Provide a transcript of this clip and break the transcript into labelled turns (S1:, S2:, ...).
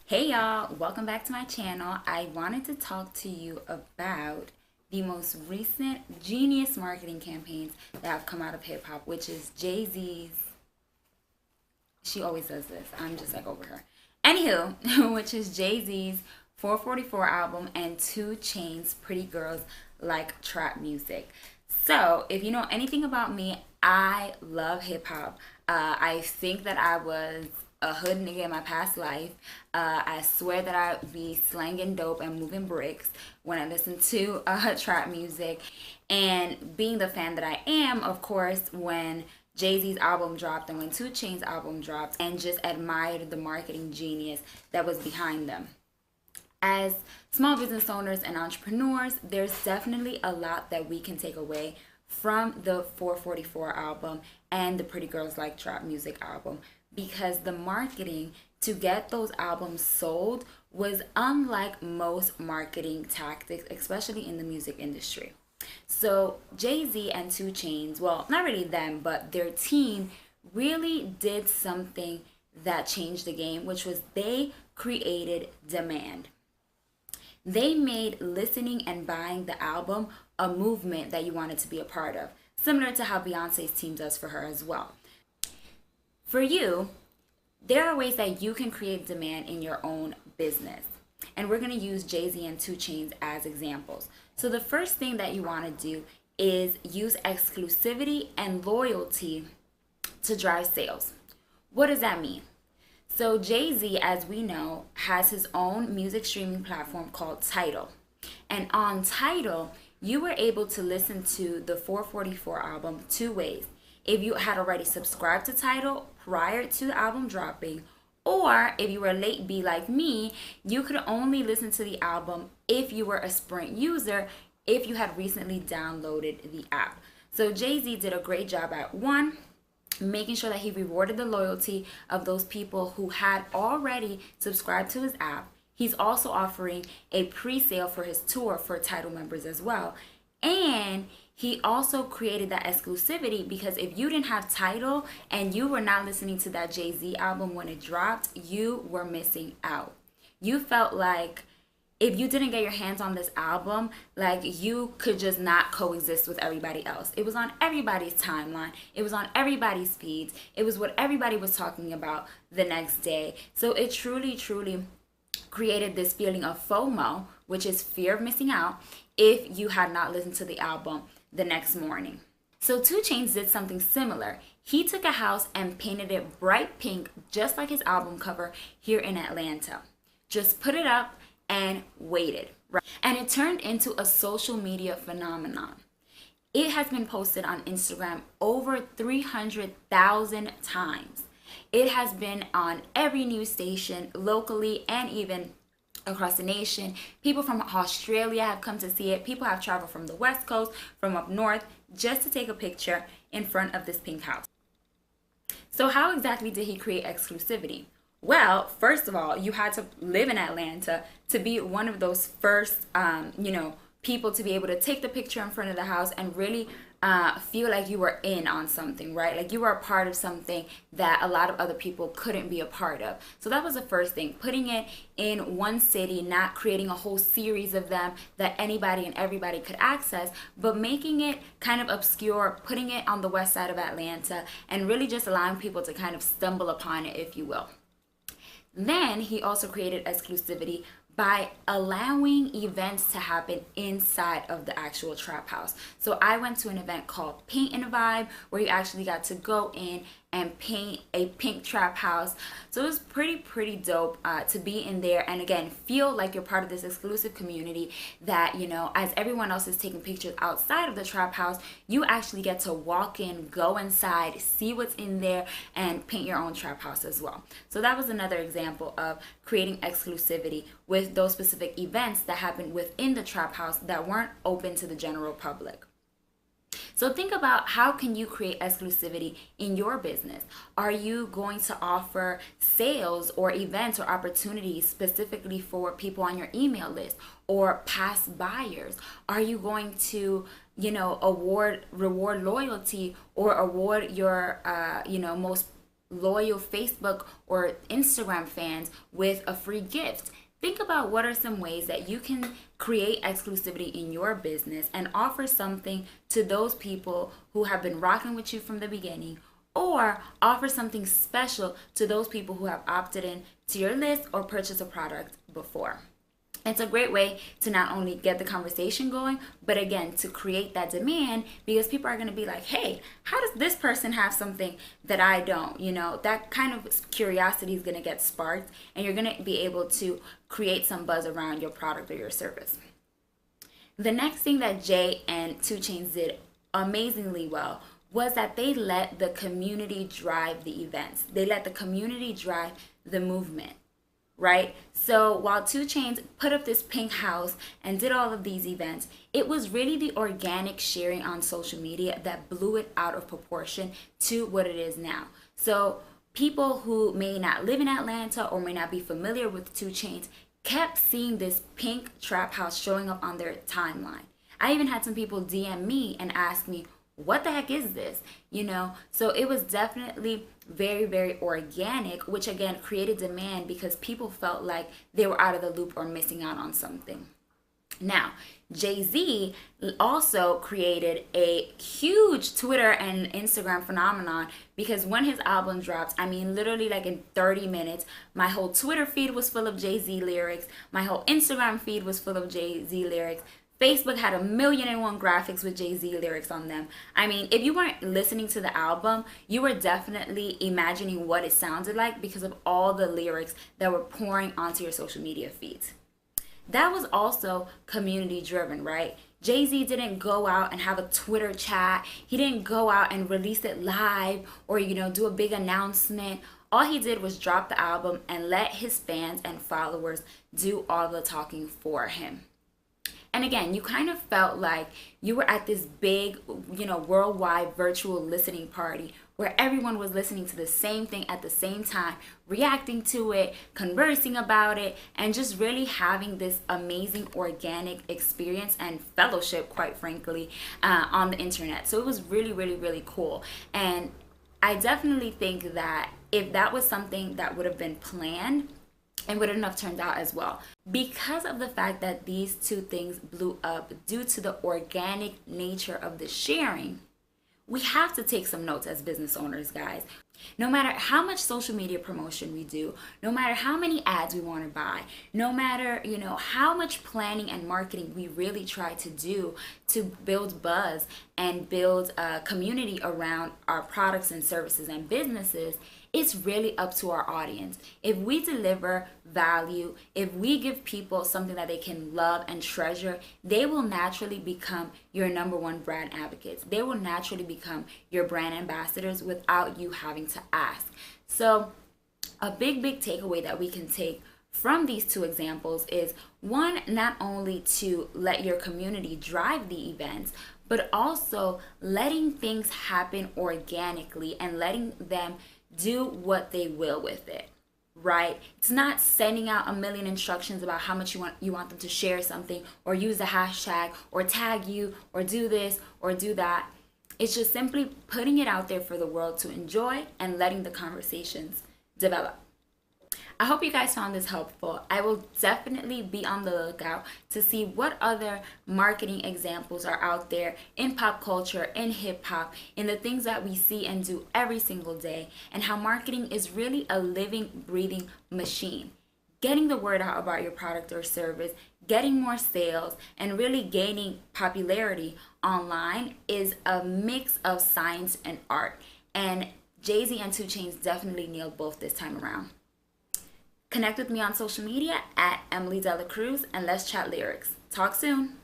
S1: Hey y'all, welcome back to my channel. I wanted to talk to you about the most recent genius marketing campaigns that have come out of hip hop, which is Jay-Z's. She always does this. I'm just like over her. Anywho, which is Jay-Z's 444 album and 2 Chainz Pretty Girls Like Trap Music. So, if you know anything about me, I love hip hop. I think that I was a hood nigga in my past life. I swear that I be slanging dope and moving bricks when I listen to trap music. And being the fan that I am, of course, when Jay-Z's album dropped and when 2 Chainz album dropped, and just admired the marketing genius that was behind them. As small business owners and entrepreneurs, there's definitely a lot that we can take away from the 444 album and the Pretty Girls Like Trap Music album, because the marketing to get those albums sold was unlike most marketing tactics, especially in the music industry. So Jay-Z and 2 Chainz, well, not really them, but their team really did something that changed the game, which was they created demand. They made listening and buying the album a movement that you wanted to be a part of, similar to how Beyonce's team does for her as well. For you, there are ways that you can create demand in your own business. And we're going to use Jay-Z and 2 Chainz as examples. So the first thing that you want to do is use exclusivity and loyalty to drive sales. What does that mean? So Jay-Z, as we know, has his own music streaming platform called Tidal. And on Tidal, you were able to listen to the 444 album 2 ways. If you had already subscribed to Tidal prior to the album dropping, or if you were a late bee like me, you could only listen to the album if you were a Sprint user, if you had recently downloaded the app. So Jay-Z did a great job at one, making sure that he rewarded the loyalty of those people who had already subscribed to his app. He's also offering a pre-sale for his tour for Tidal members as well. And he also created that exclusivity, because if you didn't have Tidal and you were not listening to that Jay-Z album when it dropped, you were missing out. You felt like if you didn't get your hands on this album, like you could just not coexist with everybody else. It was on everybody's timeline. It was on everybody's feeds. It was what everybody was talking about the next day. So it truly created this feeling of FOMO, which is fear of missing out, if you had not listened to the album the next morning. So 2 Chainz did something similar. He took a house and painted it bright pink, just like his album cover here in Atlanta. Just put it up and waited. Right? And it turned into a social media phenomenon. It has been posted on Instagram over 300,000 times. It has been on every news station locally and even across the nation. People from Australia have come to see it. People have traveled from the West Coast, from up north, just to take a picture in front of this pink house. So how exactly did he create exclusivity? Well, first of all, you had to live in Atlanta to be one of those first, people to be able to take the picture in front of the house and really feel like you were in on something, right? Like you were a part of something that a lot of other people couldn't be a part of. So that was the first thing, putting it in one city, not creating a whole series of them that anybody and everybody could access, but making it kind of obscure, putting it on the west side of Atlanta, and really just allowing people to kind of stumble upon it, if you will. Then he also created exclusivity by allowing events to happen inside of the actual trap house. So I went to an event called Paint and Vibe, where you actually got to go in and paint a pink trap house. So it was pretty dope to be in there and again feel like you're part of this exclusive community that, as everyone else is taking pictures outside of the trap house, you actually get to walk in, go inside, see what's in there, and paint your own trap house as well. So that was another example of creating exclusivity with those specific events that happened within the trap house that weren't open to the general public. So think about, how can you create exclusivity in your business? Are you going to offer sales or events or opportunities specifically for people on your email list or past buyers? Are you going to, reward loyalty or award your, most loyal Facebook or Instagram fans with a free gift. Think about what are some ways that you can create exclusivity in your business and offer something to those people who have been rocking with you from the beginning, or offer something special to those people who have opted in to your list or purchased a product before. It's a great way to not only get the conversation going, but again, to create that demand, because people are going to be like, hey, how does this person have something that I don't? You know, that kind of curiosity is going to get sparked, and you're going to be able to create some buzz around your product or your service. The next thing that Jay and 2 Chainz did amazingly well was that they let the community drive the events. They let the community drive the movement. Right? So while 2 Chainz put up this pink house and did all of these events, it was really the organic sharing on social media that blew it out of proportion to what it is now. So people who may not live in Atlanta or may not be familiar with 2 Chainz kept seeing this pink trap house showing up on their timeline. I even had some people DM me and ask me, what the heck is this? You know, so it was definitely very, very organic, which again created demand because people felt like they were out of the loop or missing out on something. Now, Jay-Z also created a huge Twitter and Instagram phenomenon, because when his album dropped, I mean, literally like in 30 minutes, my whole Twitter feed was full of Jay-Z lyrics. My whole Instagram feed was full of Jay-Z lyrics. Facebook had 1,000,001 graphics with Jay-Z lyrics on them. I mean, if you weren't listening to the album, you were definitely imagining what it sounded like because of all the lyrics that were pouring onto your social media feeds. That was also community driven, right? Jay-Z didn't go out and have a Twitter chat. He didn't go out and release it live or, you know, do a big announcement. All he did was drop the album and let his fans and followers do all the talking for him. And again, you kind of felt like you were at this big, you know, worldwide virtual listening party where everyone was listening to the same thing at the same time, reacting to it, conversing about it, and just really having this amazing organic experience and fellowship, quite frankly, on the internet. So it was really, really, really cool. And I definitely think that if that was something that would have been planned, it wouldn't have turned out as well. Because of the fact that these two things blew up due to the organic nature of the sharing, we have to take some notes as business owners, guys. No matter how much social media promotion we do, no matter how many ads we want to buy, no matter, you know, how much planning and marketing we really try to do to build buzz and build a community around our products and services and businesses, it's really up to our audience. If we deliver value, if we give people something that they can love and treasure, they will naturally become your #1 brand advocates. They will naturally become your brand ambassadors without you having to ask. So a big takeaway that we can take from these two examples is, one, not only to let your community drive the events, but also letting things happen organically and letting them do what they will with it, right? It's not sending out 1,000,000 instructions about how much you want them to share something or use the hashtag or tag you or do this or do that. It's just simply putting it out there for the world to enjoy and letting the conversations develop. I hope you guys found this helpful. I will definitely be on the lookout to see what other marketing examples are out there in pop culture, in hip hop, in the things that we see and do every single day, and how marketing is really a living, breathing machine. Getting the word out about your product or service, getting more sales, and really gaining popularity online is a mix of science and art. And Jay-Z and 2 Chainz definitely nailed both this time around. Connect with me on social media at Emily Dela Cruz, and let's chat lyrics. Talk soon.